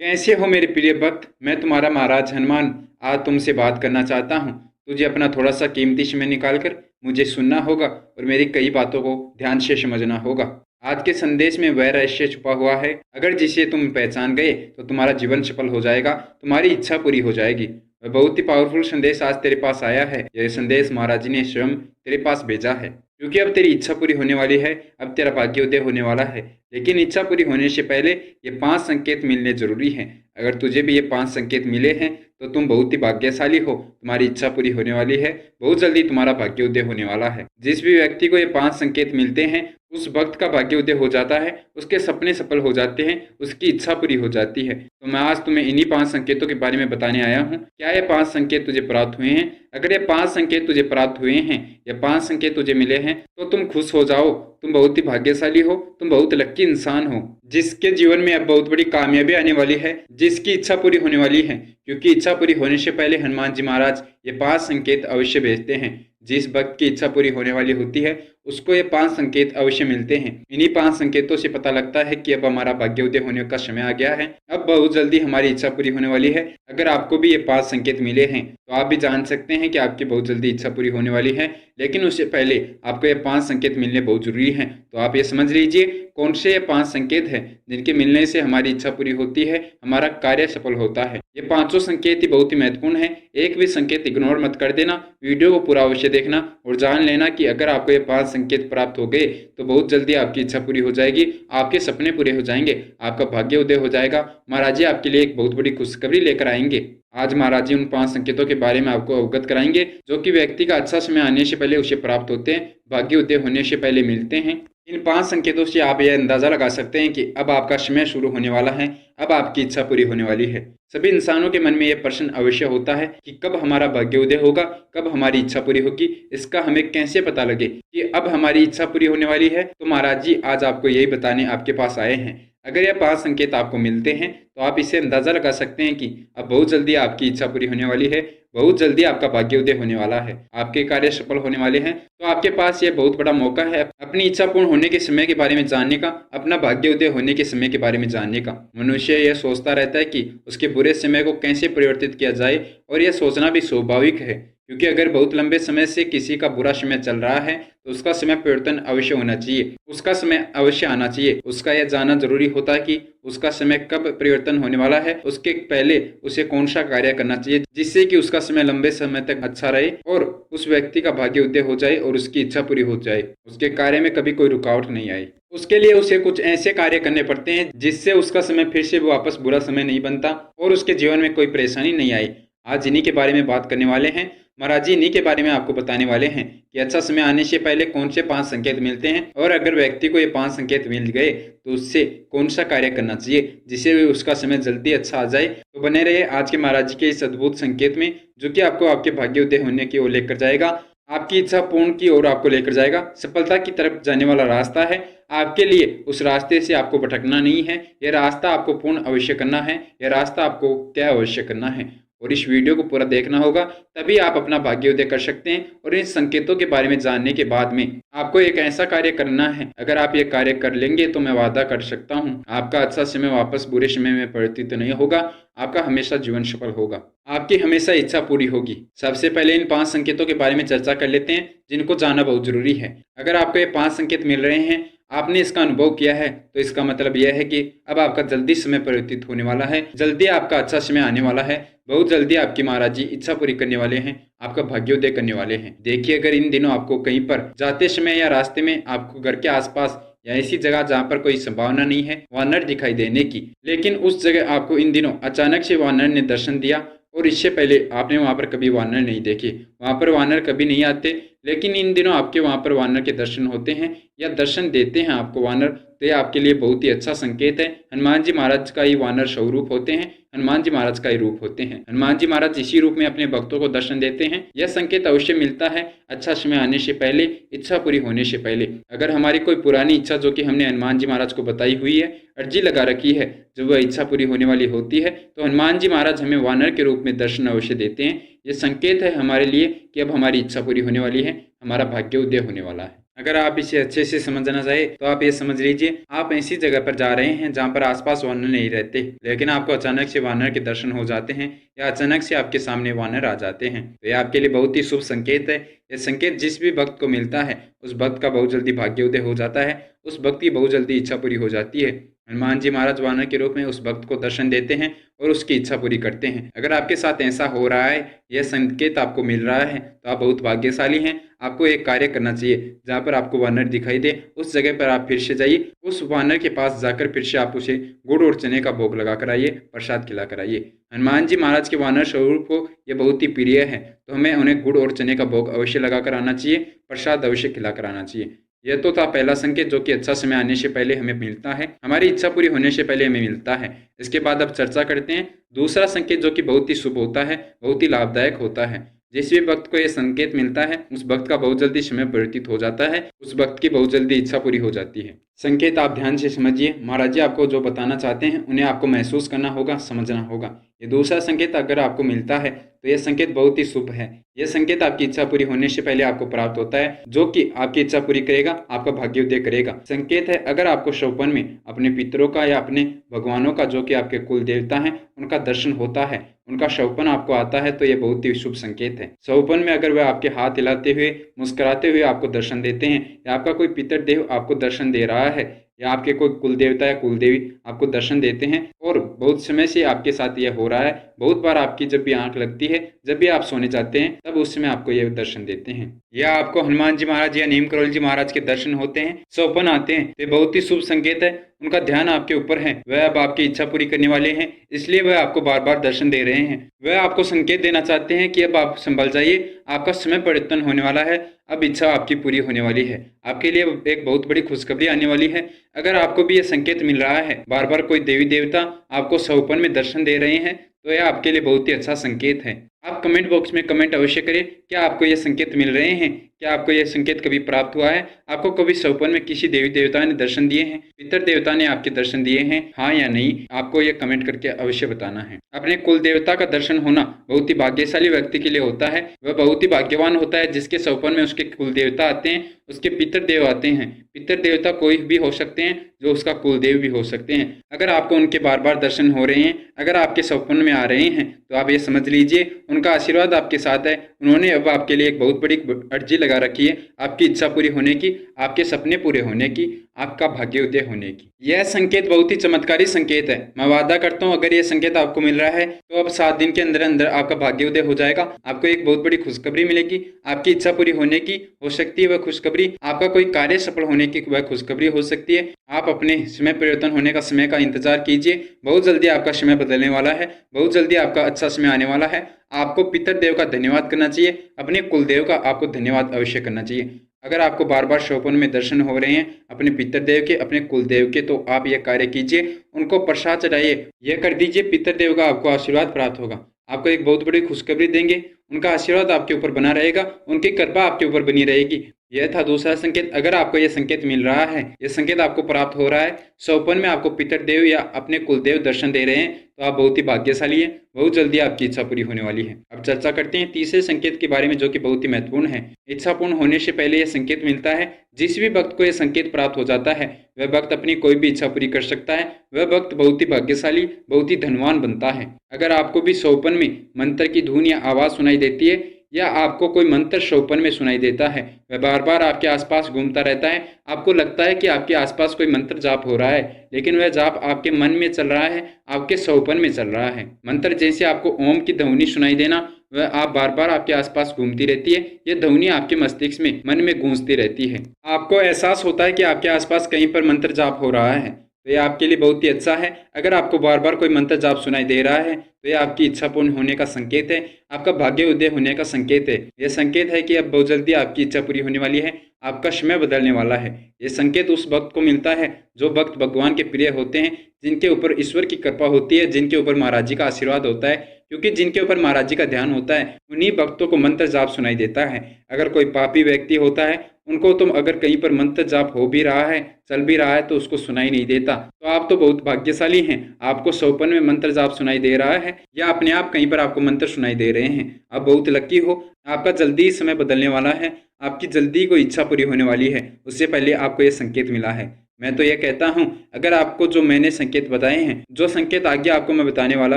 कैसे हो मेरे प्रिय भक्त। मैं तुम्हारा महाराज हनुमान आज तुमसे बात करना चाहता हूँ। तुझे अपना थोड़ा सा कीमती समय निकालकर मुझे सुनना होगा और मेरी कई बातों को ध्यान से समझना होगा। आज के संदेश में वह रहस्य छुपा हुआ है, अगर जिसे तुम पहचान गए तो तुम्हारा जीवन सफल हो जाएगा, तुम्हारी इच्छा पूरी हो जाएगी। वह बहुत ही पावरफुल संदेश आज तेरे पास आया है। यह संदेश महाराज जी ने स्वयं तेरे पास भेजा है, क्योंकि अब तेरी इच्छा पूरी होने वाली है। अब तेरा भाग्योदय होने वाला है, लेकिन इच्छा पूरी होने से पहले ये 5 संकेत मिलने जरूरी हैं। अगर तुझे भी ये 5 संकेत मिले हैं तो तुम बहुत ही भाग्यशाली हो। तुम्हारी इच्छा पूरी होने वाली है, बहुत जल्दी तुम्हारा भाग्योदय होने वाला है। जिस भी व्यक्ति को ये 5 संकेत मिलते हैं उस भक्त का भाग्योदय हो जाता है, उसके सपने सफल हो जाते हैं, उसकी इच्छा पूरी हो जाती है। तो मैं आज तुम्हें इन्हीं 5 संकेतों के बारे में बताने आया हूँ। क्या ये 5 संकेत तुझे प्राप्त हुए हैं? अगर ये 5 संकेत तुझे प्राप्त हुए हैं या 5 संकेत तुझे मिले हैं तो तुम खुश हो जाओ। तुम बहुत ही भाग्यशाली हो, तुम बहुत लकी इंसान हो, जिसके जीवन में अब बहुत बड़ी कामयाबी आने वाली है, जिसकी इच्छा पूरी होने वाली है। क्योंकि इच्छा पूरी होने से पहले हनुमान जी महाराज ये 5 संकेत अवश्य भेजते हैं। जिस भक्त की इच्छा पूरी होने वाली होती है उसको ये 5 संकेत अवश्य मिलते हैं। इन्हीं 5 संकेतों से पता लगता है कि अब हमारा भाग्योदय होने का समय आ गया है, अब बहुत जल्दी हमारी इच्छा पूरी होने वाली है। अगर आपको भी ये 5 संकेत मिले हैं तो आप भी जान सकते हैं कि आपकी बहुत जल्दी इच्छा पूरी होने वाली है, लेकिन उससे पहले आपको ये 5 संकेत मिलने बहुत जरूरी हैं। तो आप ये समझ लीजिए कौन से ये 5 संकेत हैं जिनके मिलने से हमारी इच्छा पूरी होती है, हमारा कार्य सफल होता है। ये पांचों संकेत ही बहुत ही महत्वपूर्ण है। एक भी संकेत इग्नोर मत कर देना, वीडियो को पूरा अवश्य देखना और जान लेना कि अगर आपको ये 5 संकेत प्राप्त हो गए तो बहुत जल्दी आपकी इच्छा पूरी हो जाएगी, आपके सपने पूरे हो जाएंगे, आपका भाग्य उदय हो जाएगा। महाराज जी आपके लिए एक बहुत बड़ी खुशखबरी लेकर आएंगे। आज महाराज जी उन 5 संकेतों के बारे में आपको अवगत कराएंगे जो कि व्यक्ति का अच्छा समय आने से पहले उसे प्राप्त होते हैं, भाग्य उदय होने से पहले मिलते हैं। इन 5 संकेतों से आप यह अंदाजा लगा सकते हैं कि अब आपका समय शुरू होने वाला है, अब आपकी इच्छा पूरी होने वाली है। सभी इंसानों के मन में यह प्रश्न अवश्य होता है कि कब हमारा भाग्योदय होगा, कब हमारी इच्छा पूरी होगी। इसका हमें कैसे पता लगे कि अब हमारी इच्छा पूरी होने वाली है? तो महाराज जी आज आपको यही बताने आपके पास आए हैं। अगर यह 5 संकेत आपको मिलते हैं तो आप इसे अंदाजा लगा सकते हैं कि अब बहुत जल्दी आपकी इच्छा पूरी होने वाली है, बहुत जल्दी आपका भाग्योदय होने वाला है, आपके कार्य सफल होने वाले हैं। तो आपके पास यह बहुत बड़ा मौका है अपनी इच्छा पूर्ण होने के समय के बारे में जानने का, अपना भाग्योदय होने के समय के बारे में जानने का। मनुष्य यह सोचता रहता है कि उसके बुरे समय को कैसे परिवर्तित किया जाए, और यह सोचना भी स्वाभाविक है, क्योंकि अगर बहुत लंबे समय से किसी का बुरा समय चल रहा है तो उसका समय परिवर्तन अवश्य होना चाहिए, उसका समय अवश्य आना चाहिए। उसका यह जानना जरूरी होता है कि उसका समय कब परिवर्तन होने वाला है, उसके पहले उसे कौन सा कार्य करना चाहिए जिससे कि उसका समय लंबे समय तक अच्छा रहे और उस व्यक्ति का भाग्य उदय हो जाए और उसकी इच्छा पूरी हो जाए, उसके कार्य में कभी कोई रुकावट नहीं आए। उसके लिए उसे कुछ ऐसे कार्य करने पड़ते हैं जिससे उसका समय फिर से वापस बुरा समय नहीं बनता और उसके जीवन में कोई परेशानी नहीं आई। आज इन्हीं के बारे में बात करने वाले हैं। महाराज जी इन्हीं के बारे में आपको बताने वाले हैं कि अच्छा समय आने से पहले कौन से 5 संकेत मिलते हैं, और अगर व्यक्ति को ये 5 संकेत मिल गए तो उससे कौन सा कार्य करना चाहिए जिससे उसका समय जल्दी अच्छा आ जाए। तो बने रहे आज के महाराज जी के इस अद्भुत संकेत में, जो कि आपको आपके भाग्योदय होने की ओर लेकर जाएगा, आपकी इच्छा पूर्ण की ओर आपको लेकर जाएगा। सफलता की तरफ जाने वाला रास्ता है आपके लिए। उस रास्ते से आपको भटकना नहीं है, यह रास्ता आपको पूर्ण अवश्य करना है, यह रास्ता आपको तय अवश्य करना है। और इस वीडियो को पूरा देखना होगा, तभी आप अपना भाग्योदय कर सकते हैं। और इन संकेतों के बारे में जानने के बाद में आपको एक ऐसा कार्य करना है, अगर आप ये कार्य कर लेंगे तो मैं वादा कर सकता हूँ आपका अच्छा समय वापस बुरे समय में परिवर्तित नहीं होगा, आपका हमेशा जीवन सफल होगा, आपकी हमेशा इच्छा पूरी होगी। सबसे पहले इन 5 संकेतों के बारे में चर्चा कर लेते हैं जिनको जानना बहुत जरूरी है। अगर आपको ये 5 संकेत मिल रहे हैं, आपने इसका अनुभव किया है, तो इसका मतलब यह है कि अब आपका जल्दी समय परिवर्तित होने वाला है, जल्दी आपका अच्छा समय आने वाला है, बहुत जल्दी आपकी महाराज जी इच्छा पूरी करने वाले हैं, आपका भाग्योदय करने वाले हैं। देखिए अगर इन दिनों आपको कहीं पर जाते समय या रास्ते में आपको घर के आसपास या ऐसी जगह जहाँ पर कोई संभावना नहीं है वानर दिखाई देने की, लेकिन उस जगह आपको इन दिनों अचानक से वानर ने दर्शन दिया और इससे पहले आपने वहां पर कभी वानर नहीं देखे, वहां पर वानर कभी नहीं आते, लेकिन इन दिनों आपके वहां पर वानर के दर्शन होते हैं या दर्शन देते हैं आपको वानर, तो ये आपके लिए बहुत ही अच्छा संकेत है। हनुमान जी महाराज का ही वानर स्वरूप होते हैं, हनुमान जी महाराज का ही रूप होते हैं। हनुमान जी महाराज इसी रूप में अपने भक्तों को दर्शन देते हैं। यह संकेत अवश्य मिलता है अच्छा समय आने से पहले, इच्छा पूरी होने से पहले। अगर हमारी कोई पुरानी इच्छा जो कि हमने हनुमान जी महाराज को बताई हुई है, अर्जी लगा रखी है, जब वह इच्छा पूरी होने वाली होती है तो हनुमान जी महाराज हमें वानर के रूप में दर्शन अवश्य देते हैं। यह संकेत है हमारे लिए कि अब हमारी इच्छा पूरी होने वाली है, हमारा भाग्योदय होने वाला है। अगर आप इसे अच्छे से समझना चाहे तो आप ये समझ लीजिए आप ऐसी जगह पर जा रहे हैं जहाँ पर आसपास वानर नहीं रहते, लेकिन आपको अचानक से वानर के दर्शन हो जाते हैं या अचानक से आपके सामने वानर आ जाते हैं, तो ये आपके लिए बहुत ही शुभ संकेत है। ये संकेत जिस भी भक्त को मिलता है उस भक्त का बहुत जल्दी भाग्योदय हो जाता है, उस भक्त की बहुत जल्दी इच्छा पूरी हो जाती है। हनुमान जी महाराज वानर के रूप में उस भक्त को दर्शन देते हैं और उसकी इच्छा पूरी करते हैं। अगर आपके साथ ऐसा हो रहा है, यह संकेत आपको मिल रहा है, तो आप बहुत भाग्यशाली हैं। आपको एक कार्य करना चाहिए, जहाँ पर आपको वानर दिखाई दे उस जगह पर आप फिर से जाइए, उस वानर के पास जाकर फिर से आप उसे गुड़ और चने का भोग लगा कर आइए, प्रसाद खिला कर आइए। हनुमान जी महाराज के वानर स्वरूप को ये बहुत ही प्रिय है, तो हमें उन्हें गुड़ और चने का भोग अवश्य लगा कर आना चाहिए, प्रसाद अवश्य खिला कर आना चाहिए। यह तो था पहला संकेत जो कि अच्छा समय आने से पहले हमें मिलता है, हमारी इच्छा पूरी होने से पहले हमें मिलता है। इसके बाद अब चर्चा करते हैं दूसरा संकेत जो कि बहुत ही शुभ होता है, बहुत ही लाभदायक होता है। जिस भी भक्त को यह संकेत मिलता है उस भक्त का बहुत जल्दी समय व्यतीत हो जाता है, उस भक्त की बहुत जल्दी इच्छा पूरी हो जाती है। संकेत आप ध्यान से समझिए, महाराज जी आपको जो बताना चाहते हैं उन्हें आपको महसूस करना होगा, समझना होगा। ये दूसरा संकेत अगर आपको मिलता है तो यह संकेत बहुत ही शुभ है। यह संकेत आपकी इच्छा पूरी होने से पहले आपको प्राप्त होता है, जो कि आपकी इच्छा पूरी करेगा, आपका भाग्योदय करेगा। संकेत है अगर आपको स्वप्न में अपने पितरों का या अपने भगवानों का जो कि आपके कुल देवता हैं उनका दर्शन होता है, उनका स्वप्न आपको आता है, तो यह बहुत ही शुभ संकेत है। स्वप्न में अगर वह आपके हाथ हिलाते हुए मुस्कुराते हुए आपको दर्शन देते हैं, या आपका कोई पितर देव आपको दर्शन दे रहा है, या आपके कोई कुल देवता या कुल देवी आपको दर्शन देते हैं और बहुत समय से आपके साथ यह हो रहा है, बहुत बार आपकी जब भी आंख लगती है, जब भी आप सोने जाते हैं, तब उस समय आपको यह दर्शन देते हैं, या आपको हनुमान जी महाराज या नीम करोली जी महाराज के दर्शन होते हैं, स्वप्न आते हैं, तो बहुत ही शुभ संकेत है। उनका ध्यान आपके ऊपर है, वह अब आपकी इच्छा पूरी करने वाले हैं, इसलिए वह आपको बार बार दर्शन दे रहे हैं। वह आपको संकेत देना चाहते हैं कि अब आप संभल जाइए, आपका समय परिवर्तन होने वाला है, अब इच्छा आपकी पूरी होने वाली है, आपके लिए एक बहुत बड़ी खुशखबरी आने वाली है। अगर आपको भी यह संकेत मिल रहा है, बार बार कोई देवी देवता आपको स्वप्न में दर्शन दे रहे हैं, तो यह आपके लिए बहुत ही अच्छा संकेत है। आप कमेंट बॉक्स में कमेंट अवश्य करें, क्या आपको यह संकेत मिल रहे हैं, क्या आपको यह संकेत कभी प्राप्त हुआ है, आपको कभी स्वप्न में किसी देवी देवता ने दर्शन दिए हैं, पितर देवता ने आपके दर्शन दिए हैं, हाँ या नहीं, आपको यह कमेंट करके अवश्य बताना है। अपने कुल देवता का दर्शन होना बहुत ही भाग्यशाली व्यक्ति के लिए होता है, वह बहुत ही भाग्यवान होता है जिसके स्वप्न में उसके कुल देवता आते हैं, उसके पितर देव आते हैं। पितर देवता कोई भी हो सकते हैं, जो उसका कुल देव भी हो सकते हैं। अगर आपको उनके बार बार दर्शन हो रहे हैं, अगर आपके स्वप्न में आ रहे हैं, तो आप ये समझ लीजिए उनका आशीर्वाद आपके साथ है। उन्होंने अब आपके लिए एक बहुत बड़ी अर्जी लगा रखी है, आपकी इच्छा पूरी होने की, आपके सपने पूरे होने की, आपका भाग्योदय होने की। यह संकेत बहुत ही चमत्कारी संकेत है। मैं वादा करता हूँ अगर यह संकेत आपको मिल रहा है तो अब 7 दिन के अंदर अंदर आपका भाग्योदय हो जाएगा, आपको एक बहुत बड़ी खुशखबरी मिलेगी, आपकी इच्छा पूरी होने की हो सकती है वह खुशखबरी, आपका कोई कार्य सफल होने की वह खुशखबरी हो सकती है। आप अपने समय परिवर्तन होने का समय का इंतजार कीजिए, बहुत जल्दी आपका समय बदलने वाला है, बहुत जल्दी आपका अच्छा समय आने वाला है। आपको पितर देव का धन्यवाद करना चाहिए, अपने कुलदेव का आपको धन्यवाद अवश्य करना चाहिए। अगर आपको बार बार स्वप्न में दर्शन हो रहे हैं अपने पितर देव के, अपने कुलदेव के, तो आप यह कार्य कीजिए, उनको प्रसाद चढ़ाइए, यह कर दीजिए, पितर देव का आपको आशीर्वाद प्राप्त होगा, आपको एक बहुत बड़ी खुशखबरी देंगे, उनका आशीर्वाद आपके ऊपर बना रहेगा, उनकी कृपा आपके ऊपर बनी रहेगी। यह था दूसरा संकेत। अगर आपको यह संकेत मिल रहा है, यह संकेत आपको प्राप्त हो रहा है, स्वप्न में आपको पितर देव या अपने कुलदेव दर्शन दे रहे हैं, तो आप बहुत ही भाग्यशाली हैं, बहुत जल्दी आपकी इच्छा पूरी होने वाली है। अब चर्चा करते हैं तीसरे संकेत के बारे में, जो कि बहुत ही महत्वपूर्ण है। इच्छा पूर्ण होने से पहले यह संकेत मिलता है, जिस भी भक्त को यह संकेत प्राप्त हो जाता है वह भक्त अपनी कोई भी इच्छा पूरी कर सकता है, वह भक्त बहुत ही भाग्यशाली, बहुत ही धनवान बनता है। अगर आपको भी स्वप्न में मंत्र की धुन या आवाज सुनाई देती है, या आपको कोई मंत्र स्वप्न में सुनाई देता है, वह बार बार आपके आसपास घूमता रहता है, आपको लगता है कि आपके आसपास कोई मंत्र जाप हो रहा है, लेकिन वह जाप आपके मन में चल रहा है, आपके स्वप्न में चल रहा है। मंत्र जैसे आपको ओम की ध्वनि सुनाई देना, वह आप बार बार आपके आसपास घूमती रहती है, यह ध्वनि आपके मस्तिष्क में, मन में गूंजती रहती है। आपको एहसास होता है कि आपके आसपास कहीं पर मंत्र जाप हो रहा है, तो यह आपके लिए बहुत ही अच्छा है। अगर आपको बार बार कोई मंत्र जाप सुनाई दे रहा है, तो यह आपकी इच्छा पूर्ण होने का संकेत है, आपका भाग्य उदय होने का संकेत है। यह संकेत है कि अब बहुत जल्दी आपकी इच्छा पूरी होने वाली है, आपका समय बदलने वाला है। यह संकेत उस भक्त को मिलता है जो भक्त भगवान के प्रिय होते हैं, जिनके ऊपर ईश्वर की कृपा होती है, जिनके ऊपर महाराज जी का आशीर्वाद होता है, क्योंकि जिनके ऊपर महाराज जी का ध्यान होता है उन्हीं भक्तों को मंत्र जाप सुनाई देता है। अगर कोई पापी व्यक्ति होता है उनको तो अगर कहीं पर मंत्र जाप हो भी रहा है, चल भी रहा है, तो उसको सुनाई नहीं देता। तो आप तो बहुत भाग्यशाली हैं, आपको सौपन में मंत्र जाप सुनाई दे रहा है या अपने आप कहीं पर आपको मंत्र सुनाई दे रहे हैं। आप बहुत लकी हो, आपका जल्दी ही समय बदलने वाला है, आपकी जल्दी कोई इच्छा पूरी होने वाली है। उससे पहले आपको ये संकेत मिला है। मैं तो ये कहता हूँ, अगर आपको जो मैंने संकेत बताए हैं, जो संकेत आगे आपको मैं बताने वाला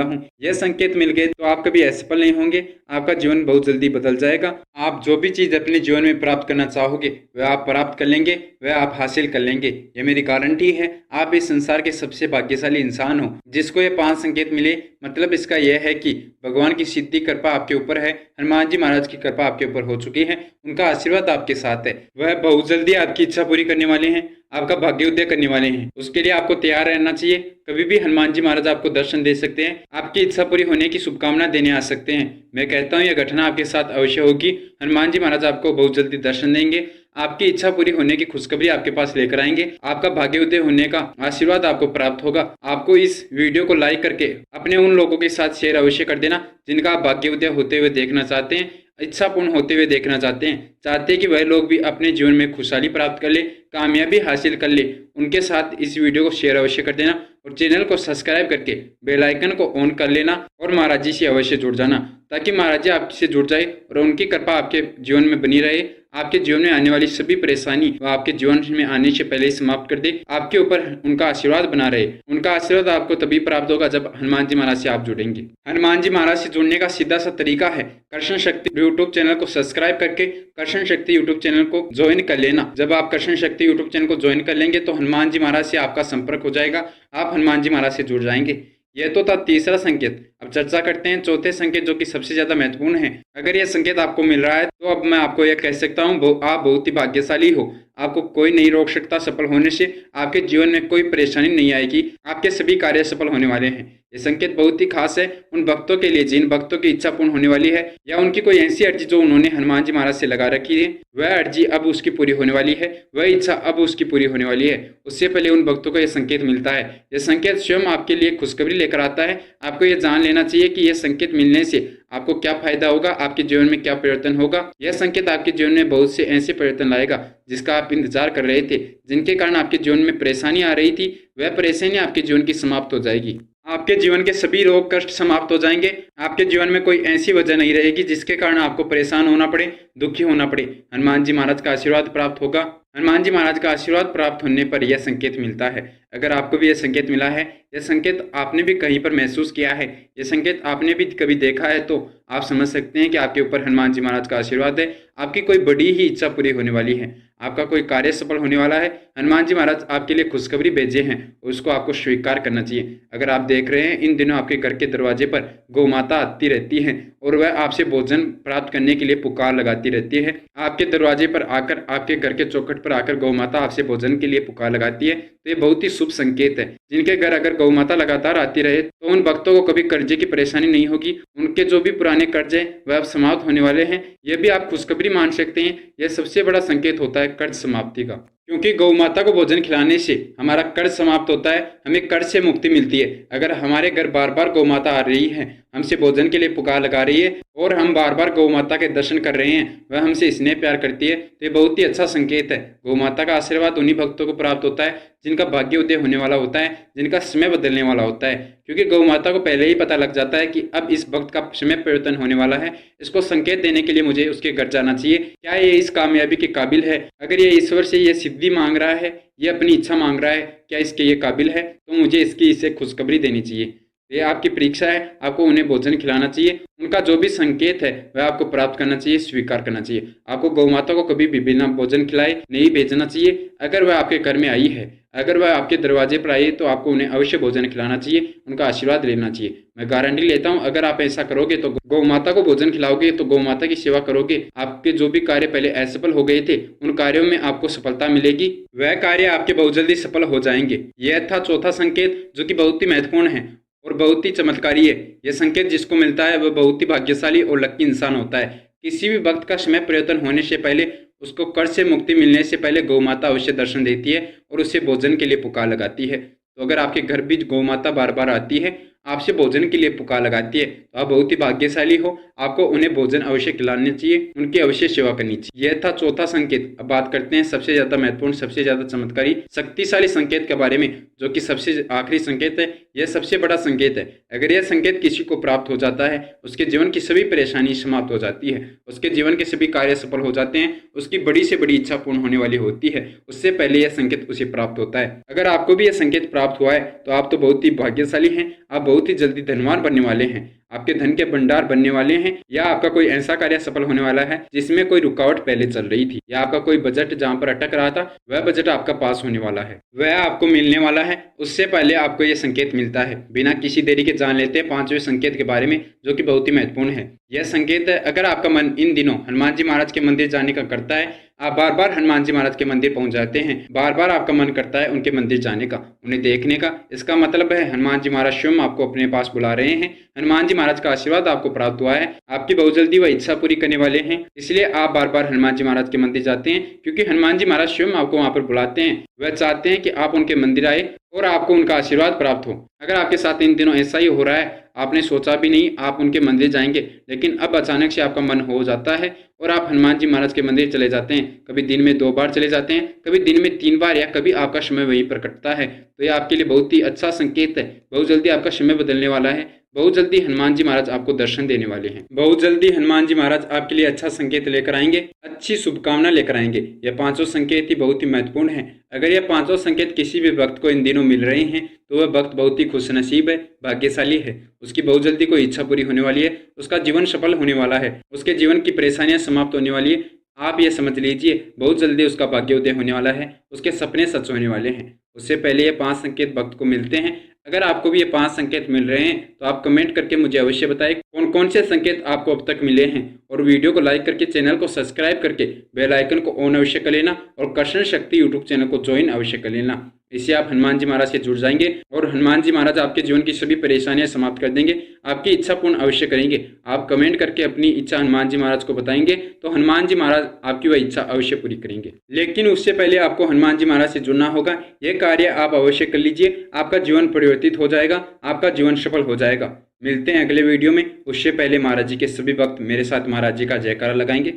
हूँ, यह संकेत मिल गए तो आप कभी असफल नहीं होंगे, आपका जीवन बहुत जल्दी बदल जाएगा। आप जो भी चीज़ अपने जीवन में प्राप्त करना चाहोगे वह आप प्राप्त कर लेंगे, वह आप हासिल कर लेंगे। ये मेरी गारंटी है। आप इस संसार के सबसे भाग्यशाली इंसान हो जिसको ये 5 संकेत मिले। मतलब इसका यह है कि भगवान की सिद्धि कृपा आपके ऊपर है, हनुमान जी महाराज की कृपा आपके ऊपर हो चुकी है, उनका आशीर्वाद आपके साथ है। वह बहुत जल्दी आपकी इच्छा पूरी करने वाले हैं, आपका भाग्योदय करने वाले हैं। उसके लिए आपको तैयार रहना चाहिए। कभी भी हनुमान जी महाराज आपको दर्शन दे सकते हैं, आपकी इच्छा पूरी होने की शुभकामना देने आ सकते हैं। मैं कहता हूँ यह घटना आपके साथ अवश्य होगी। हनुमान जी महाराज आपको बहुत जल्दी दर्शन देंगे, आपकी इच्छा पूरी होने की खुशखबरी आपके पास लेकर आएंगे, आपका भाग्योदय होने का आशीर्वाद आपको प्राप्त होगा। आपको इस वीडियो को लाइक करके अपने उन लोगों के साथ शेयर अवश्य कर देना जिनका आप भाग्योदय होते हुए देखना चाहते हैं, इच्छा पूर्ण होते हुए देखना चाहते हैं कि वह लोग भी अपने जीवन में खुशहाली प्राप्त कर ले, कामयाबी हासिल कर ले। उनके साथ इस वीडियो को शेयर अवश्य कर देना और चैनल को सब्सक्राइब करके बेल आइकन को ऑन कर लेना और महाराज जी से अवश्य जुड़ जाना, ताकि महाराज जी आपसे जुड़ जाए और उनकी कृपा आपके जीवन में बनी रहे। आपके जीवन में आने वाली सभी परेशानी वो आपके जीवन में आने से पहले ही समाप्त कर दे, आपके ऊपर उनका आशीर्वाद बना रहे। उनका आशीर्वाद आपको तभी प्राप्त होगा जब हनुमान जी महाराज से आप जुड़ेंगे। हनुमान जी महाराज से जुड़ने का सीधा सा तरीका है, कर्षण शक्ति यूट्यूब चैनल को सब्सक्राइब करके कर्षण शक्ति यूट्यूब चैनल को ज्वाइन कर लेना। जब आप कर्षण शक्ति यूट्यूब चैनल को ज्वाइन कर लेंगे तो हनुमान जी महाराज से आपका संपर्क हो जाएगा, आप हनुमान जी महाराज से जुड़ जाएंगे। यह तो था तीसरा संकेत। अब चर्चा करते हैं चौथे संकेत, जो कि सबसे ज्यादा महत्वपूर्ण है। अगर यह संकेत आपको मिल रहा है तो अब मैं आपको यह कह सकता हूँ आप बहुत ही भाग्यशाली हो। आपको कोई नहीं रोक सकता सफल होने से, आपके जीवन में कोई परेशानी नहीं आएगी, आपके सभी कार्य सफल होने वाले हैं। ये संकेत बहुत ही खास है उन भक्तों के लिए जिन भक्तों की इच्छा पूर्ण होने वाली है, या उनकी कोई ऐसी अर्जी जो उन्होंने हनुमान जी महाराज से लगा रखी है, वह अर्जी अब उसकी पूरी होने वाली है, वह इच्छा अब उसकी पूरी होने वाली है। उससे पहले उन भक्तों को यह संकेत मिलता है। यह संकेत स्वयं आपके लिए खुशखबरी लेकर आता है। आपको यह जान लेना चाहिए कि यह संकेत मिलने से आपको क्या फायदा होगा, आपके जीवन में क्या परिवर्तन होगा। यह संकेत आपके जीवन में बहुत से ऐसे परिवर्तन लाएगा जिसका आप इंतजार कर रहे थे, जिनके कारण आपके जीवन में परेशानी आ रही थी, वह परेशानी आपके जीवन की समाप्त हो जाएगी। आपके जीवन के सभी रोग कष्ट समाप्त हो जाएंगे। आपके जीवन में कोई ऐसी वजह नहीं रहेगी जिसके कारण आपको परेशान होना पड़े, दुखी होना पड़े। हनुमान जी महाराज का आशीर्वाद प्राप्त होगा। हनुमान जी महाराज का आशीर्वाद प्राप्त होने पर यह संकेत मिलता है। अगर आपको भी यह संकेत मिला है, यह संकेत आपने भी कहीं पर महसूस किया है, यह संकेत आपने भी कभी देखा है, तो आप समझ सकते हैं कि आपके ऊपर हनुमान जी महाराज का आशीर्वाद है। आपकी कोई बड़ी ही इच्छा पूरी होने वाली है, आपका कोई कार्य सफल होने वाला है। हनुमान जी महाराज आपके लिए खुशखबरी भेजे हैं, उसको आपको स्वीकार करना चाहिए। अगर आप देख रहे हैं इन दिनों आपके घर के दरवाजे पर गौ माता आती रहती है और वह आपसे भोजन प्राप्त करने के लिए पुकार लगाती रहती है। आपके दरवाजे पर आकर, आपके घर के चौखट पर आकर गौ माता आपसे भोजन के लिए पुकार लगाती है, तो ये बहुत ही शुभ संकेत है। जिनके घर अगर गौ माता लगातार आती रहे तो उन भक्तों को कभी कर्जे की परेशानी नहीं होगी। उनके जो भी पुराने कर्ज है वह अब समाप्त होने वाले हैं। यह भी आप खुशखबरी मान सकते हैं। यह सबसे बड़ा संकेत होता है कर्ज समाप्ति का, क्योंकि गौ माता को भोजन खिलाने से हमारा कर्ज समाप्त होता है, हमें कर्ज से मुक्ति मिलती है। अगर हमारे घर बार बार गौ माता आ रही है, हमसे भोजन के लिए पुकार लगा रही है और हम बार बार गौ माता के दर्शन कर रहे हैं, वह हमसे स्नेह प्यार करती है, तो ये बहुत ही अच्छा संकेत है। गौ माता का आशीर्वाद उन्हीं भक्तों को प्राप्त होता है जिनका भाग्योदय होने वाला होता है, जिनका समय बदलने वाला होता है। क्योंकि गौ माता को पहले ही पता लग जाता है कि अब इस भक्त का समय परिवर्तन होने वाला है, इसको संकेत देने के लिए मुझे उसके घर जाना चाहिए। क्या ये इस कामयाबी के काबिल है? अगर ये ईश्वर से ये सिद्धि मांग रहा है, ये अपनी इच्छा मांग रहा है, क्या इसके ये काबिल है? तो मुझे इसकी इसे खुशखबरी देनी चाहिए। ये आपकी परीक्षा है, आपको उन्हें भोजन खिलाना चाहिए। उनका जो भी संकेत है वह आपको प्राप्त करना चाहिए, स्वीकार करना चाहिए। आपको गौ माता को कभी भी बिना भोजन खिलाए नहीं भेजना चाहिए। अगर वह आपके घर में आई है, अगर वह आपके दरवाजे पर आई है, तो आपको उन्हें अवश्य भोजन खिलाना चाहिए, उनका आशीर्वाद लेना चाहिए। मैं गारंटी लेता हूँ अगर आप ऐसा करोगे तो गौ माता को भोजन खिलाओगे, तो गौ माता की सेवा करोगे, आपके जो भी कार्य पहले असफल हो गए थे उन कार्यों में आपको सफलता मिलेगी, वह कार्य आपके बहुत जल्दी सफल हो जाएंगे। यह था चौथा संकेत, जो कि बहुत ही महत्वपूर्ण है और बहुत ही चमत्कारी है। यह संकेत जिसको मिलता है वह बहुत ही भाग्यशाली और लकी इंसान होता है। किसी भी वक्त का समय परिवर्तन होने से पहले, उसको कर्ज से मुक्ति मिलने से पहले गौ माता अवश्य दर्शन देती है और उसे भोजन के लिए पुकार लगाती है। तो अगर आपके घर भी गौ माता बार बार आती है, आपसे भोजन के लिए पुकार लगाती है तो आप बहुत ही भाग्यशाली हो। आपको उन्हें भोजन अवश्य खिलाना चाहिए, उनकी अवश्य सेवा करनी चाहिए। यह था चौथा संकेत। अब बात करते हैं सबसे ज्यादा महत्वपूर्ण, सबसे ज्यादा चमत्कारी, शक्तिशाली संकेत के बारे में, जो कि सबसे आखिरी संकेत है। यह सबसे बड़ा संकेत है। अगर यह संकेत किसी को प्राप्त हो जाता है, उसके जीवन की सभी परेशानी समाप्त हो जाती है, उसके जीवन के सभी कार्य सफल हो जाते हैं, उसकी बड़ी से बड़ी इच्छा पूर्ण होने वाली होती है। उससे पहले यह संकेत उसे प्राप्त होता है। अगर आपको भी यह संकेत प्राप्त हुआ है तो आप तो बहुत ही भाग्यशाली हैं। आप बहुत ही जल्दी धनवान बनने वाले हैं, आपके धन के भंडार बनने वाले हैं, या आपका कोई ऐसा कार्य सफल होने वाला है जिसमें कोई रुकावट पहले चल रही थी, या आपका कोई बजट जहां पर अटक रहा था वह बजट आपका पास होने वाला है, वह आपको मिलने वाला है। उससे पहले आपको यह संकेत मिलता है। बिना किसी देरी के जान लेते हैं पांचवें संकेत के बारे में, जो कि बहुत ही महत्वपूर्ण है। यह संकेत है, अगर आपका मन इन दिनों हनुमान जी महाराज के मंदिर जाने का करता है, आप बार बार हनुमान जी महाराज के मंदिर पहुंच जाते हैं, बार बार आपका मन करता है उनके मंदिर जाने का, उन्हें देखने का, इसका मतलब है हनुमान जी महाराज स्वयं आपको अपने पास बुला रहे हैं। हनुमान जी महाराज का आशीर्वाद आपको प्राप्त हुआ है। आपकी बहुत जल्दी वह इच्छा पूरी करने वाले हैं। इसलिए आप बार बार हनुमान जी महाराज के मंदिर जाते हैं, क्योंकि हनुमान जी महाराज स्वयं आपको वहां पर बुलाते हैं। वह चाहते हैं कि आप उनके मंदिर आए और आपको उनका आशीर्वाद प्राप्त हो। अगर आपके साथ इन दिनों ऐसा ही हो रहा है, आपने सोचा भी नहीं आप उनके मंदिर जाएंगे, लेकिन अब अचानक से आपका मन हो जाता है और आप हनुमान जी महाराज के मंदिर चले जाते हैं। कभी दिन में 2 बार चले जाते हैं, कभी दिन में 3 बार, या कभी आपका समय वहीं पर कटता है। तो यह आपके लिए बहुत ही अच्छा संकेत है। बहुत जल्दी आपका समय बदलने वाला है। बहुत जल्दी हनुमान जी महाराज आपको दर्शन देने वाले हैं। बहुत जल्दी हनुमान जी महाराज आपके लिए अच्छा संकेत लेकर आएंगे, अच्छी शुभकामना लेकर आएंगे। यह पांचों संकेत ही बहुत ही महत्वपूर्ण है। अगर यह पांचों संकेत किसी भी भक्त को इन दिनों मिल रहे हैं तो वह भक्त बहुत ही खुशनसीब है, भाग्यशाली है। उसकी बहुत जल्दी कोई इच्छा पूरी होने वाली है, उसका जीवन सफल होने वाला है, उसके जीवन की परेशानियां समाप्त होने वाली है। आप ये समझ लीजिए बहुत जल्दी उसका भाग्योदय होने वाला है, उसके सपने सच होने वाले हैं। उससे पहले ये 5 संकेत भक्त को मिलते हैं। अगर आपको भी ये 5 संकेत मिल रहे हैं तो आप कमेंट करके मुझे अवश्य बताएं कौन कौन से संकेत आपको अब तक मिले हैं, और वीडियो को लाइक करके चैनल को सब्सक्राइब करके बेल आइकन को ऑन अवश्य कर लेना, और कर्षण शक्ति यूट्यूब चैनल को ज्वाइन अवश्य कर लेना। इससे आप हनुमान जी महाराज से जुड़ जाएंगे और हनुमान जी महाराज आपके जीवन की सभी परेशानियां समाप्त कर देंगे, आपकी इच्छा पूर्ण अवश्य करेंगे। आप कमेंट करके अपनी इच्छा हनुमान जी महाराज को बताएंगे तो हनुमान जी महाराज आपकी वह इच्छा अवश्य पूरी करेंगे। लेकिन उससे पहले आपको हनुमान जी महाराज से जुड़ना होगा। यह कार्य आप अवश्य कर लीजिए, आपका जीवन परिवर्तित हो जाएगा, आपका जीवन सफल हो जाएगा। मिलते हैं अगले वीडियो में। उससे पहले महाराज जी के सभी भक्त मेरे साथ महाराज जी का जयकारा लगाएंगे।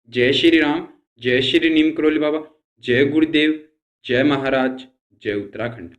जय श्री राम, जय श्री नीम करोली बाबा, जय गुरुदेव, जय महाराज, जय उत्तराखंड।